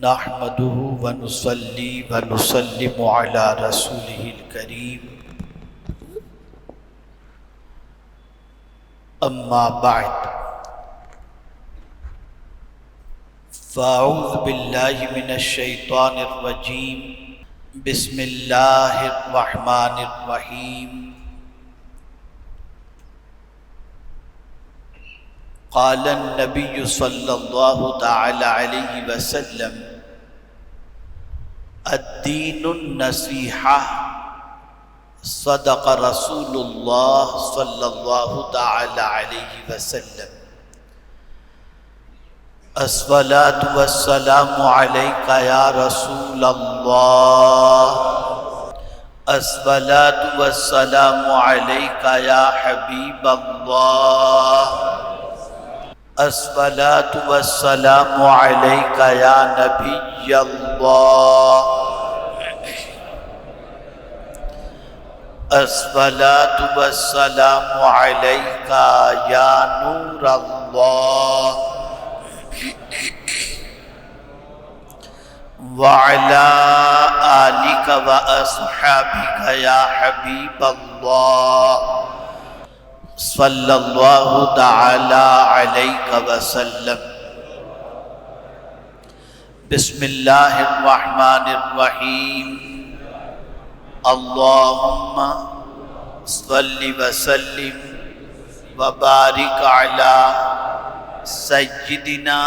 نحمده ونصلي ونسلم على رسوله الكريم اما بعد فاعوذ بالله من الشيطان الرجيم بسم الله الرحمن الرحيم قال النبي صلى الله تعالى عليه وسلم الدين النصيحة صدق رسول الله صلى الله تعالى عليه وسلم الصلاة والسلام عليك يا رسول الله الصلاة والسلام عليك يا حبيب الله الصلاة والسلام عليك يا نبي الله الصلاة والسلام عليك يا نور الله وعلى آلك وأصحابك يا حبيب الله صلی اللہ تعالی علیہ وسلم بسم اللہ الرحمن الرحیم اللہم صلی وسلم وبارک علی سیدنا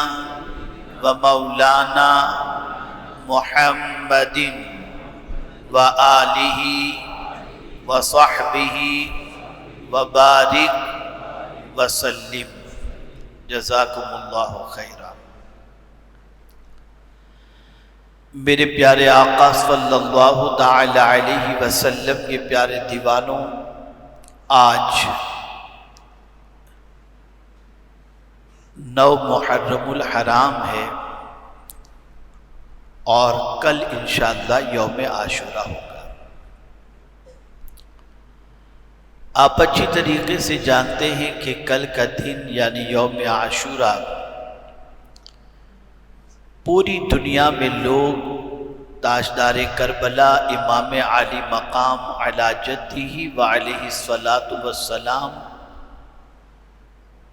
ومولانا محمد وآلہ وصحبہ وبارک وسلم جزاکم اللہ خیرا۔ میرے پیارے آقا صلی اللہ تعالی علیہ وسلم کے پیارے دیوانوں، آج 9 محرم الحرام ہے اور کل انشاءاللہ یوم عاشورہ ہوگا۔ آپ اچھی طریقے سے جانتے ہیں کہ کل کا دن یعنی یوم عاشورہ پوری دنیا میں لوگ تاجدار کربلا امام علی مقام علی جدہ وعلیہ الصلاۃ والسلام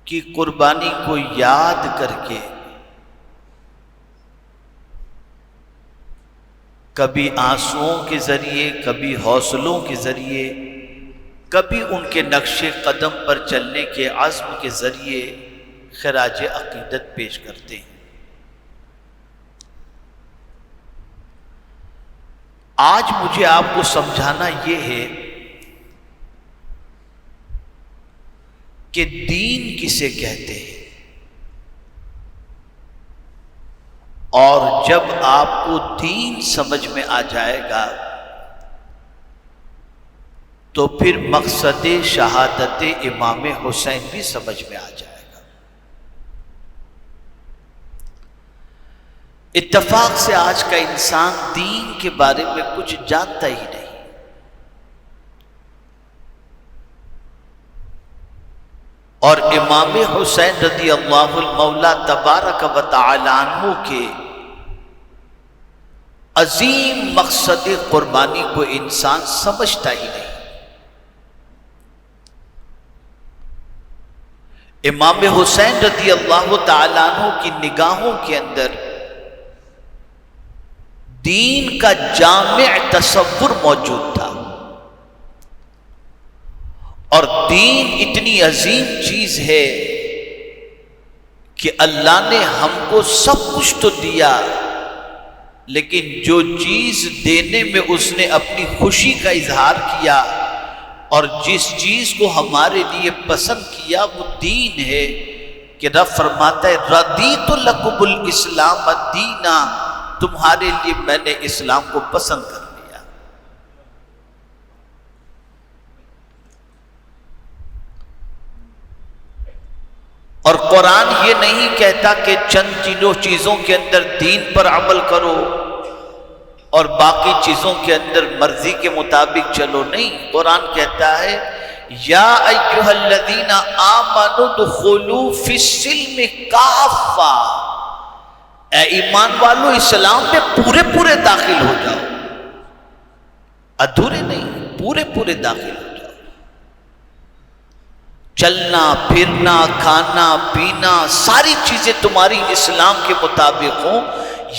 کی قربانی کو یاد کر کے کبھی آنسوؤں کے ذریعے، کبھی حوصلوں کے ذریعے، کبھی ان کے نقش قدم پر چلنے کے عزم کے ذریعے خراج عقیدت پیش کرتے ہیں۔ آج مجھے آپ کو سمجھانا یہ ہے کہ دین کسے کہتے ہیں، اور جب آپ کو دین سمجھ میں آ جائے گا تو پھر مقصد شہادت امام حسین بھی سمجھ میں آ جائے گا۔ اتفاق سے آج کا انسان دین کے بارے میں کچھ جانتا ہی نہیں، اور امام حسین رضی اللہ المولا تبارک و تعالی عنہ کے عظیم مقصد قربانی کو انسان سمجھتا ہی نہیں۔ امام حسین رضی اللہ تعالیٰ عنہ کی نگاہوں کے اندر دین کا جامع تصور موجود تھا، اور دین اتنی عظیم چیز ہے کہ اللہ نے ہم کو سب کچھ تو دیا، لیکن جو چیز دینے میں اس نے اپنی خوشی کا اظہار کیا اور جس چیز کو ہمارے لیے پسند کیا وہ دین ہے، کہ رب فرماتا ہے رضیت لکم الاسلام دینا، تمہارے لیے میں نے اسلام کو پسند کر لیا۔ اور قرآن یہ نہیں کہتا کہ چند چیزوں کے اندر دین پر عمل کرو اور باقی چیزوں کے اندر مرضی کے مطابق چلو، نہیں، قرآن کہتا ہے یا ایھا الذین آمنوا ادخلوا فی السلم کافہ، اے ایمان والو اسلام میں پورے پورے داخل ہو جاؤ، ادھورے نہیں، پورے پورے داخل ہو جاؤ۔ چلنا پھرنا کھانا پینا ساری چیزیں تمہاری اسلام کے مطابق ہوں،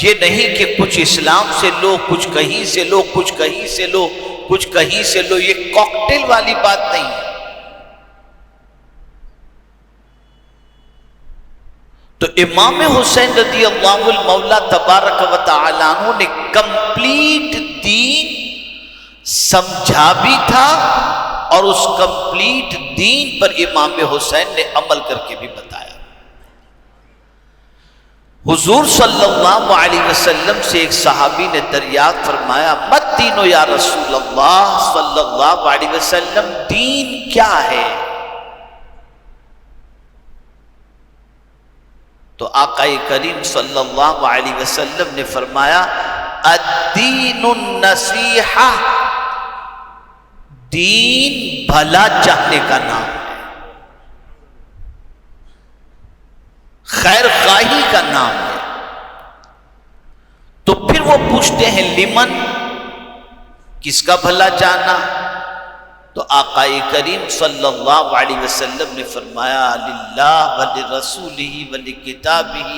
یہ نہیں کہ کچھ اسلام سے لو، کچھ کہیں سے لو، کچھ کہیں سے لو، کچھ کہیں سے لو، یہ کاکٹیل والی بات نہیں ہے۔ تو امام حسین رضی اللہ المولا تبارک و تعالی عنہ نے کمپلیٹ دین سمجھا بھی تھا، اور اس کمپلیٹ دین پر امام حسین نے عمل کر کے بھی بتایا۔ حضور صلی اللہ علیہ وسلم سے ایک صحابی نے دریافت فرمایا، مت دینو یا رسول اللہ صلی اللہ علیہ وسلم، دین کیا ہے؟ تو آقا کریم صلی اللہ علیہ وسلم نے فرمایا، الدین النصیحہ، دین بھلا چاہنے کا نام ہے، خیر خواہی کا نام ہے۔ تو پھر وہ پوچھتے ہیں لمن، کس کا بھلا چاہنا؟ تو آقا کریم صلی اللہ علیہ وسلم نے فرمایا، للہ ولرسولہ ولکتابہ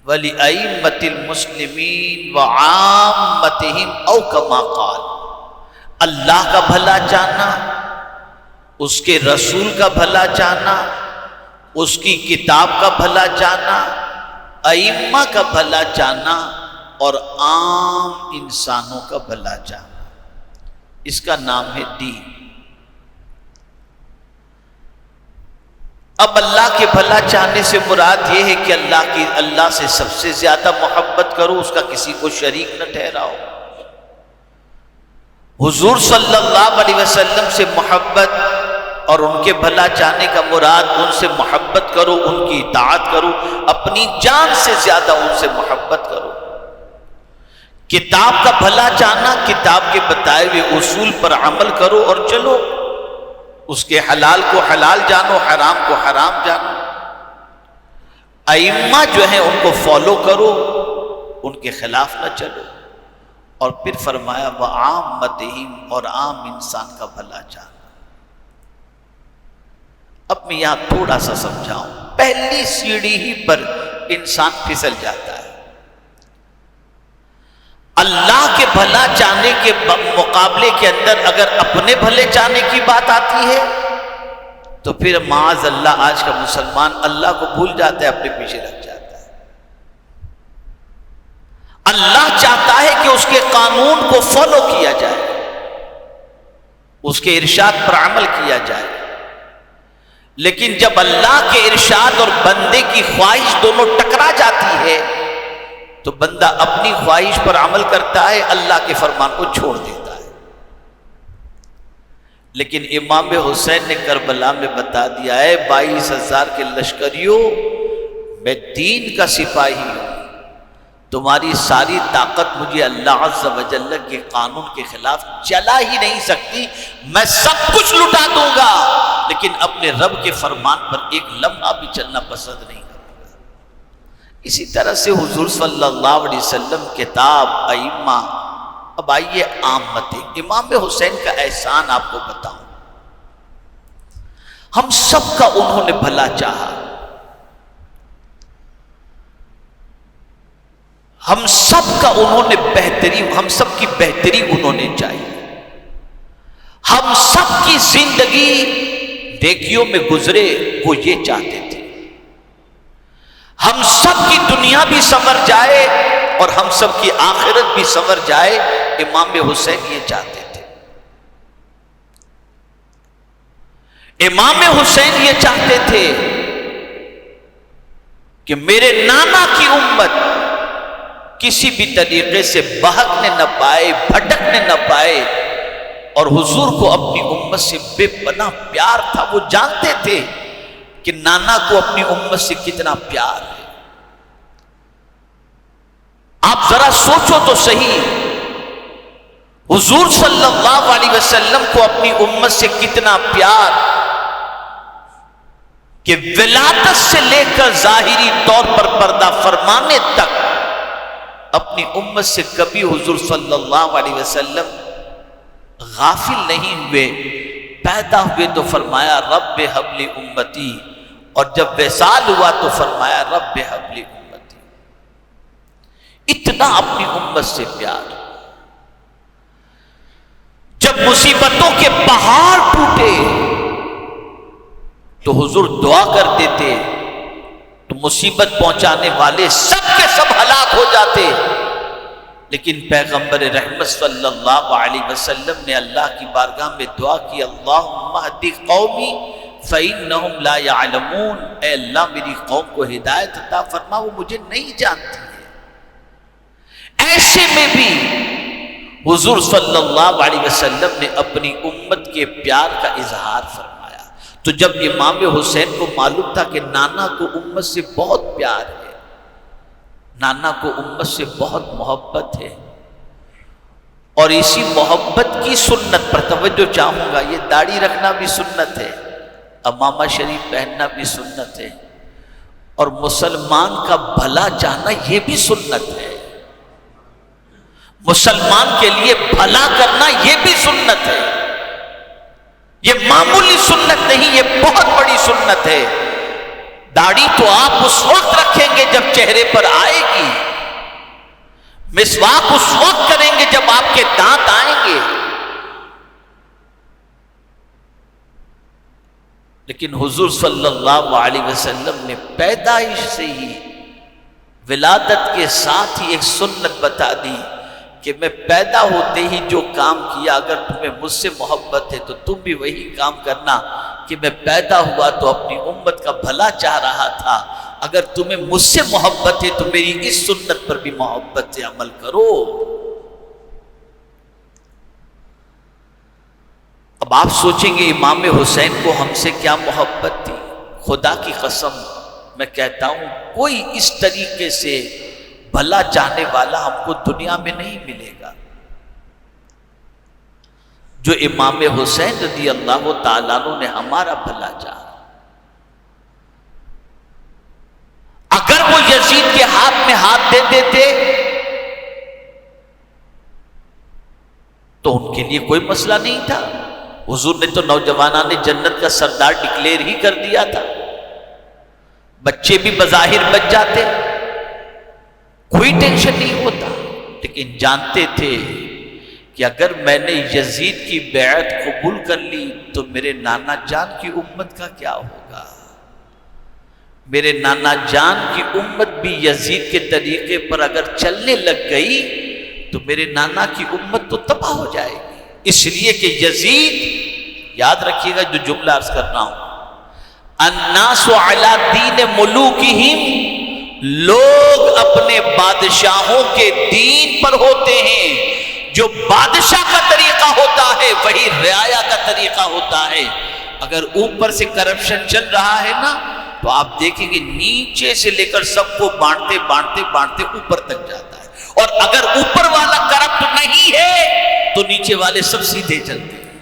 ولأئمۃ المسلمین وعامتہم، او کما قال، اللہ کا بھلا چاہنا، اس کے رسول کا بھلا چاہنا، اس کی کتاب کا بھلا چاہنا، ائمہ کا بھلا چاہنا، اور عام انسانوں کا بھلا چاہنا، اس کا نام ہے دین۔ اب اللہ کے بھلا چاہنے سے مراد یہ ہے کہ اللہ سے سب سے زیادہ محبت کرو، اس کا کسی کو شریک نہ ٹھہراؤ۔ حضور صلی اللہ علیہ وسلم سے محبت اور ان کے بھلا چاہنے کا مراد ان سے محبت کرو، ان کی اطاعت کرو، اپنی جان سے زیادہ ان سے محبت کرو۔ کتاب کا بھلا چاہنا، کتاب کے بتائے ہوئے اصول پر عمل کرو اور چلو، اس کے حلال کو حلال جانو، حرام کو حرام جانو۔ ائمہ جو ہیں ان کو فالو کرو، ان کے خلاف نہ چلو۔ اور پھر فرمایا وعامتہم، اور عام انسان کا بھلا چاہنا۔ اب میں یہاں تھوڑا سا سمجھاؤں، پہلی سیڑھی ہی پر انسان پھسل جاتا ہے۔ اللہ کے بھلا چاہنے کے مقابلے کے اندر اگر اپنے بھلے چاہنے کی بات آتی ہے تو پھر معاذ اللہ آج کا مسلمان اللہ کو بھول جاتا ہے، اپنے پیچھے لگ جاتا ہے۔ اللہ چاہتا ہے کہ اس کے قانون کو فالو کیا جائے، اس کے ارشاد پر عمل کیا جائے، لیکن جب اللہ کے ارشاد اور بندے کی خواہش دونوں ٹکرا جاتی ہے تو بندہ اپنی خواہش پر عمل کرتا ہے، اللہ کے فرمان کو چھوڑ دیتا ہے۔ لیکن امام حسین نے کربلا میں بتا دیا ہے، 22,000 کے لشکریوں، میں دین کا سپاہی ہوں، تمہاری ساری طاقت مجھے اللہ عز و جل کے قانون کے خلاف چلا ہی نہیں سکتی، میں سب کچھ لٹا دوں گا، لیکن اپنے رب کے فرمان پر ایک لمحہ بھی چلنا پسند نہیں کروں گا۔ اسی طرح سے حضور صلی اللہ علیہ وسلم، کتاب، ائمہ۔ اب آئیے عامت، امام حسین کا احسان آپ کو بتاؤں۔ ہم سب کا انہوں نے بھلا چاہا، ہم سب کا انہوں نے بہتری، ہم سب کی بہتری انہوں نے چاہی، ہم سب کی زندگی نیکیوں میں گزرے، وہ یہ چاہتے تھے، ہم سب کی دنیا بھی سنور جائے اور ہم سب کی آخرت بھی سنور جائے، امام حسین یہ چاہتے تھے۔ امام حسین یہ چاہتے تھے کہ میرے نانا کی امت کسی بھی طریقے سے بہکنے نہ پائے، بھٹکنے نہ پائے، اور حضور کو اپنی امت سے بے پناہ پیار تھا۔ وہ جانتے تھے کہ نانا کو اپنی امت سے کتنا پیار ہے۔ آپ ذرا سوچو تو صحیح، حضور صلی اللہ علیہ وسلم کو اپنی امت سے کتنا پیار، کہ ولادت سے لے کر ظاہری طور پر پردہ فرمانے تک اپنی امت سے کبھی حضور صلی اللہ علیہ وسلم غافل نہیں ہوئے. پیدا ہوئے تو فرمایا رب ہب لی امتی، اور جب وصال ہوا تو فرمایا رب ہب لی امتی. اتنا اپنی امت سے پیار. جب مصیبتوں کے پہاڑ ٹوٹے تو حضور دعا کرتے تھے تو مصیبت پہنچانے والے سب کے سب ہلاک ہو جاتے، لیکن پیغمبر رحمت صلی اللہ علیہ وسلم نے اللہ کی بارگاہ میں دعا کی اللہم اہد قومی فإنہم لا یعلمون. اے اللہ میری قوم کو ہدایت عطا فرما، وہ مجھے نہیں جانتی ہے. ایسے میں بھی حضور صلی اللہ علیہ وسلم نے اپنی امت کے پیار کا اظہار فرمایا. تو جب امام حسین کو معلوم تھا کہ نانا کو امت سے بہت پیار ہے، نانا کو امت سے بہت محبت ہے، اور اسی محبت کی سنت پر توجہ چاہوں گا. یہ داڑھی رکھنا بھی سنت ہے، امامہ شریف پہننا بھی سنت ہے، اور مسلمان کا بھلا چاہنا یہ بھی سنت ہے. مسلمان کے لیے بھلا کرنا یہ بھی سنت ہے. یہ معمولی سنت نہیں، یہ بہت بڑی سنت ہے. داڑھی تو آپ اس وقت رکھیں گے جب چہرے پر آئے گی، مسواک اس وقت کریں گے جب آپ کے دانت آئیں گے. لیکن حضور صلی اللہ علیہ وسلم نے پیدائش سے ہی ولادت کے ساتھ ہی ایک سنت بتا دی کہ میں پیدا ہوتے ہی جو کام کیا، اگر تمہیں مجھ سے محبت ہے تو تم بھی وہی کام کرنا کہ میں پیدا ہوا تو اپنی امت کا بھلا چاہ رہا تھا، اگر تمہیں مجھ سے محبت ہے تو میری اس سنت پر بھی محبت سے عمل کرو. اب آپ سوچیں گے امام حسین کو ہم سے کیا محبت تھی. خدا کی قسم میں کہتا ہوں کوئی اس طریقے سے بھلا چاہنے والا ہم کو دنیا میں نہیں ملے گا جو امام حسین رضی اللہ تعالیٰ عنہ نے ہمارا بھلا چاہا. اگر وہ یزید کے ہاتھ میں ہاتھ دے دیتے تو ان کے لیے کوئی مسئلہ نہیں تھا. حضور نے تو نوجوانان نے جنت کا سردار ڈکلیئر ہی کر دیا تھا، بچے بھی بظاہر بچ جاتے، کوئی ٹینشن نہیں ہوتا. لیکن جانتے تھے کہ اگر میں نے یزید کی بیعت قبول کر لی تو میرے نانا جان کی امت کا کیا ہوگا. میرے نانا جان کی امت بھی یزید کے طریقے پر اگر چلنے لگ گئی تو میرے نانا کی امت تو تباہ ہو جائے گی. اس لیے کہ یزید، یاد رکھیے گا جو جملہ عرض کر رہا ہوں، الناس علی دین ملوکہم، لوگ اپنے بادشاہوں کے دین پر ہوتے ہیں. جو بادشاہ کا طریقہ ہوتا ہے وہی رعایا کا طریقہ ہوتا ہے. اگر اوپر سے کرپشن چل رہا ہے نا تو آپ دیکھیں گے نیچے سے لے کر سب کو بانٹتے بانٹتے بانٹتے اوپر تک جاتا ہے. اور اگر اوپر والا کرپٹ نہیں ہے تو نیچے والے سب سیدھے چلتے ہیں.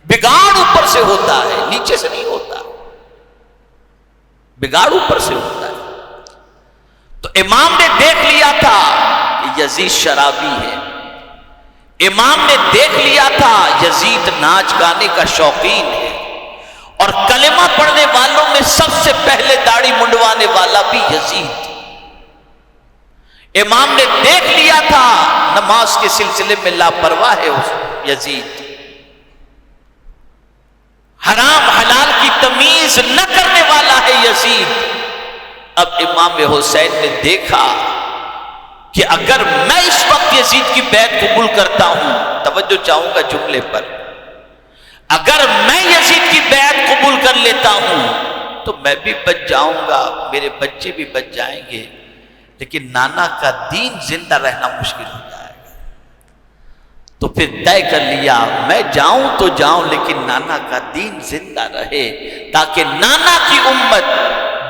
بگاڑ اوپر سے ہوتا ہے، نیچے سے نہیں ہوتا. بگاڑ اوپر سے ہوتا ہے. تو امام نے دیکھ لیا تھا کہ یزید شرابی ہے. امام نے دیکھ لیا تھا یزید ناچ گانے کا شوقین ہے، اور کلمہ پڑھنے والوں میں سب سے پہلے داڑھی منڈوانے والا بھی یزید. امام نے دیکھ لیا تھا نماز کے سلسلے میں لاپرواہ ہے یزید، حرام حلال کی تمیز نہ کرنے والا ہے یزید. اب امام حسین نے دیکھا کہ اگر میں اس وقت یزید کی بیعت قبول کرتا ہوں، توجہ چاہوں گا جملے پر، اگر میں یزید کی بیعت قبول کر لیتا ہوں تو میں بھی بچ جاؤں گا، میرے بچے بھی بچ جائیں گے، لیکن نانا کا دین زندہ رہنا مشکل ہو جائے گا. تو پھر طے کر لیا میں جاؤں تو جاؤں لیکن نانا کا دین زندہ رہے، تاکہ نانا کی امت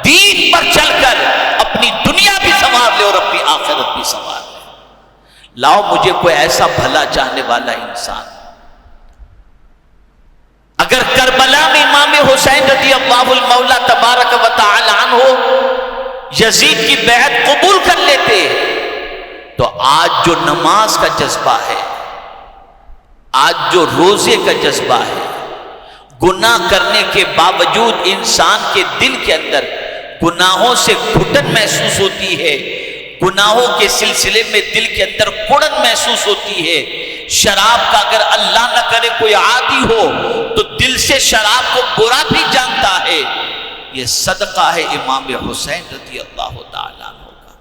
دین پر چل کر اپنی دنیا بھی سنوار لے اور اپنی آخرت بھی سنوار لے. لاؤ مجھے کوئی ایسا بھلا چاہنے والا انسان. اگر کربلا میں امام حسین رضی اللہ المولا تبارک یزید کی بیعت قبول کر لیتے تو آج جو نماز کا جذبہ ہے، آج جو روزے کا جذبہ ہے، گناہ کرنے کے باوجود انسان کے دل کے اندر گناہوں سے گھٹن محسوس ہوتی ہے، گناہوں کے سلسلے میں دل کے اندر کڑن محسوس ہوتی ہے۔ شراب کا اگر اللہ نہ کرے کوئی عادی ہو تو دل سے شراب کو برا بھی جانتا ہے۔ یہ صدقہ ہے امام حسین رضی اللہ تعالیٰ عنہ کا۔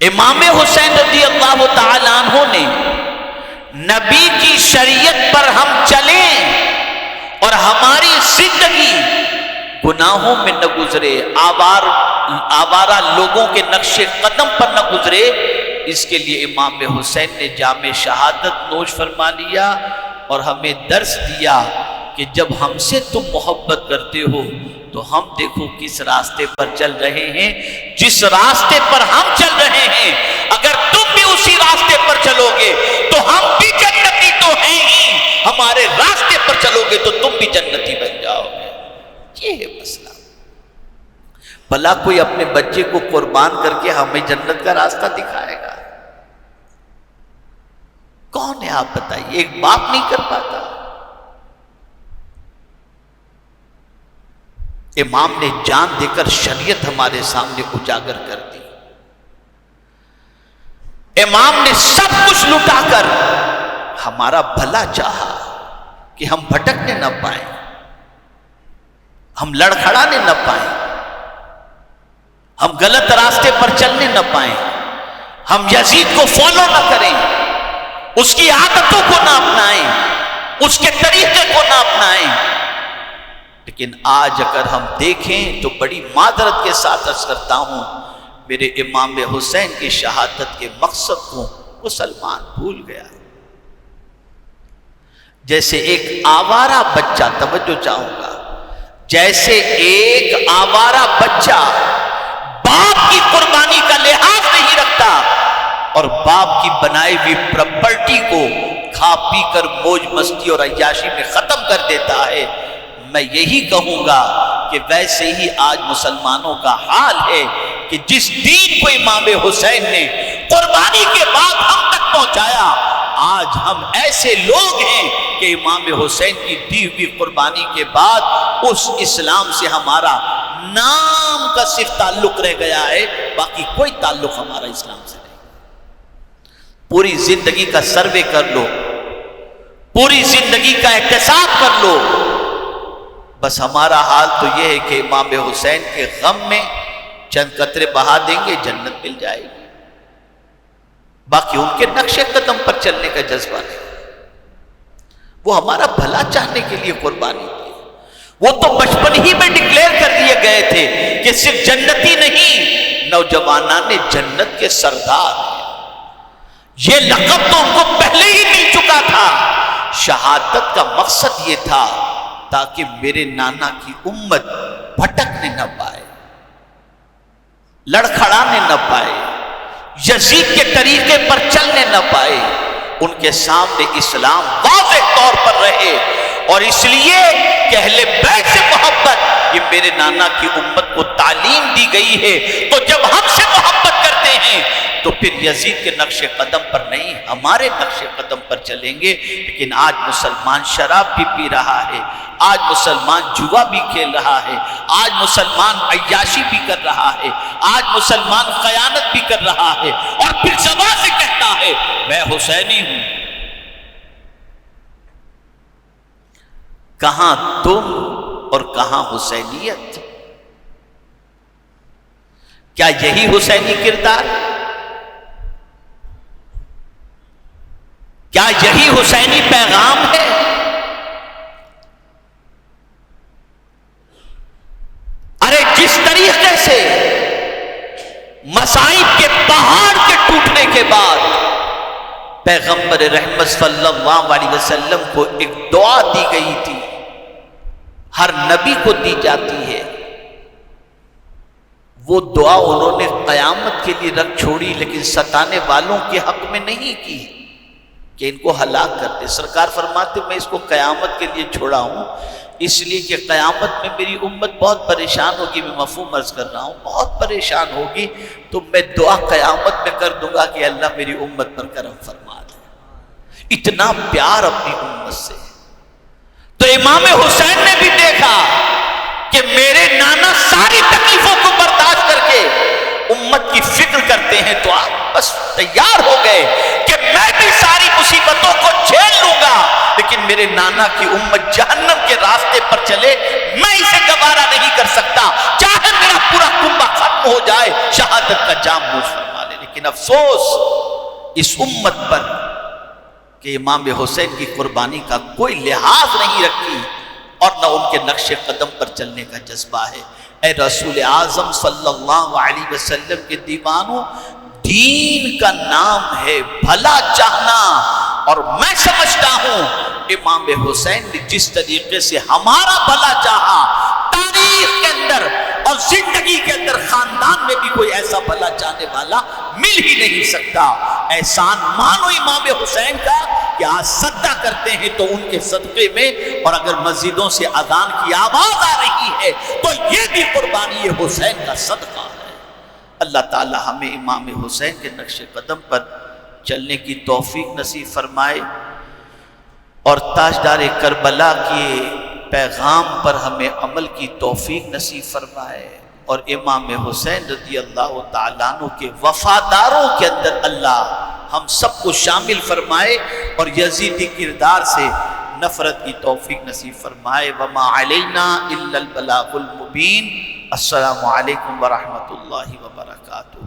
امام حسین رضی اللہ تعالیٰ عنہ نے نبی کی شریعت پر ہم چلیں اور ہماری زندگی گناہوں میں نہ گزرے، آوارہ لوگوں کے نقش قدم پر نہ گزرے، اس کے لیے امام حسین نے جام شہادت نوش فرما لیا اور ہمیں درس دیا کہ جب ہم سے تم محبت کرتے ہو تو ہم دیکھو کس راستے پر چل رہے ہیں، جس راستے پر ہم چل رہے ہیں اگر تم بھی اسی راستے پر چلو گے تو ہم بھی جنتی تو ہیں ہی، ہمارے راستے پر چلو گے تو تم بھی جنتی بن جاؤ گے۔ یہ ہے مسئلہ۔ بھلا کوئی اپنے بچے کو قربان کر کے ہمیں جنت کا راستہ دکھائے گا؟ کون ہے آپ بتائیے؟ ایک باپ نہیں کر پاتا۔ امام نے جان دے کر شریعت ہمارے سامنے اجاگر کر دی۔ امام نے سب کچھ لٹا کر ہمارا بھلا چاہا کہ ہم بھٹکنے نہ پائیں، ہم لڑکھڑانے نہ پائیں، ہم غلط راستے پر چلنے نہ پائیں، ہم یزید کو فالو نہ کریں، اس کی عادتوں کو نہ اپنائیں، اس کے طریقے کو نہ اپنائیں۔ لیکن آج اگر ہم دیکھیں تو بڑی معذرت کے ساتھ عرض کرتا ہوں، میرے امام حسین کی شہادت کے مقصد کو مسلمان بھول گیا۔ جیسے ایک آوارہ بچہ، توجہ چاہوں گا، جیسے ایک آوارہ بچہ باپ کی قربانی کا لحاظ نہیں رکھتا اور باپ کی بنائی ہوئی پراپرٹی کو کھا پی کر موج مستی اور عیاشی میں ختم کر دیتا ہے، میں یہی کہوں گا کہ ویسے ہی آج مسلمانوں کا حال ہے کہ جس دین کو امام حسین نے قربانی کے بعد ہم تک پہنچایا، آج ہم ایسے لوگ ہیں کہ امام حسین کی دی ہوئی قربانی کے بعد اس اسلام سے ہمارا نام کا صرف تعلق رہ گیا ہے، باقی کوئی تعلق ہمارا اسلام سے نہیں۔ پوری زندگی کا سروے کر لو، پوری زندگی کا احتساب کر لو، بس ہمارا حال تو یہ ہے کہ امام حسین کے غم میں چند قطرے بہا دیں گے، جنت مل جائے گی، باقی ان کے نقش قدم پر چلنے کا جذبہ نہیں۔ وہ ہمارا بھلا چاہنے کے لیے قربانی دی، وہ تو بچپن ہی میں ڈکلیئر کر دیے گئے تھے کہ صرف جنتی نہیں، نوجوانان نے جنت کے سردار ہیں۔ یہ لقب تو ان کو پہلے ہی مل چکا تھا۔ شہادت کا مقصد یہ تھا تاکہ میرے نانا کی امت بھٹکنے نہ پائے، لڑکھڑانے نہ پائے، یزید کے طریقے پر چلنے نہ پائے، ان کے سامنے اسلام واضح طور پر رہے۔ اور اس لیے کہ اہل بیت سے محبت یہ میرے نانا کی امت کو تعلیم دی گئی ہے، تو جب ہم سے محبت کرتے ہیں تو پھر یزید کے نقش قدم پر نہیں، ہمارے نقش قدم پر چلیں گے۔ لیکن آج مسلمان شراب بھی پی رہا ہے، آج مسلمان جوا بھی کھیل رہا ہے، آج مسلمان عیاشی بھی کر رہا ہے، آج مسلمان خیانت بھی کر رہا ہے، اور پھر زبان سے کہتا ہے میں حسینی ہوں۔ کہاں تم اور کہاں حسینیت؟ کیا یہی حسینی کردار؟ کیا یہی حسینی پیغام ہے؟ ارے جس طریقے سے مصائب کے پہاڑ کے ٹوٹنے کے بعد پیغمبر رحمت صلی اللہ علیہ وسلم کو ایک دعا دی گئی تھی، ہر نبی کو دی جاتی ہے، وہ دعا انہوں نے قیامت کے لیے رکھ چھوڑی، لیکن ستانے والوں کے حق میں نہیں کی کہ ان کو ہلاک کر دے۔ سرکار فرماتے میں اس کو قیامت کے لیے چھوڑا ہوں، اس لیے کہ قیامت میں میری امت بہت پریشان ہوگی. میں مفہوم عرض کر رہا ہوں, بہت پریشان ہوگی. تو میں دعا قیامت میں کر دوں گا کہ اللہ میری امت پر کرم فرما دے. اتنا پیار اپنی امت سے. تو امام حسین نے بھی دیکھا کہ میرے نانا ساری تکلیفوں کو برداشت کر کے امت کی فکر کرتے ہیں, تو آپ بس تیار ہو گئے کہ میں بھی ساری مصیبتوں کو جھیل لوں گا, لیکن میرے نانا کی امت جہنم کے راستے پر چلے میں اسے گوارا نہیں کر سکتا, چاہے میرا پورا کنبہ ختم ہو جائے, شہادت کا جام نوش فرما لے. لیکن افسوس اس امت پر کہ امام حسین کی قربانی کا کوئی لحاظ نہیں رکھی اور نہ ان کے نقش قدم پر چلنے کا جذبہ ہے. اے رسول اعظم صلی اللہ علیہ وسلم کے دیوانوں, دین کا نام ہے بھلا چاہنا, اور میں سمجھتا ہوں امام حسین نے جس طریقے سے ہمارا بھلا چاہا, تاریخ کے اندر اور زندگی کے اندر خاندان میں بھی کوئی ایسا بھلا چاہنے والا مل ہی نہیں سکتا. احسان مانو امام حسین کا کہ آج صدقہ کرتے ہیں تو ان کے صدقے میں, اور اگر مسجدوں سے اذان کی آواز آ رہی ہے تو یہ بھی قربانی حسین کا صدقہ ہے. اللہ تعالی ہمیں امام حسین کے نقش قدم پر چلنے کی توفیق نصیب فرمائے, اور تاجدار کربلا کے پیغام پر ہمیں عمل کی توفیق نصیب فرمائے, اور امام حسین رضی اللہ تعالیٰ عنہ کے وفاداروں کے اندر اللہ ہم سب کو شامل فرمائے, اور یزیدی کردار سے نفرت کی توفیق نصیب فرمائے. وما علینا الا البلاغ المبین. السلام علیکم ورحمۃ اللہ وبرکاتہ.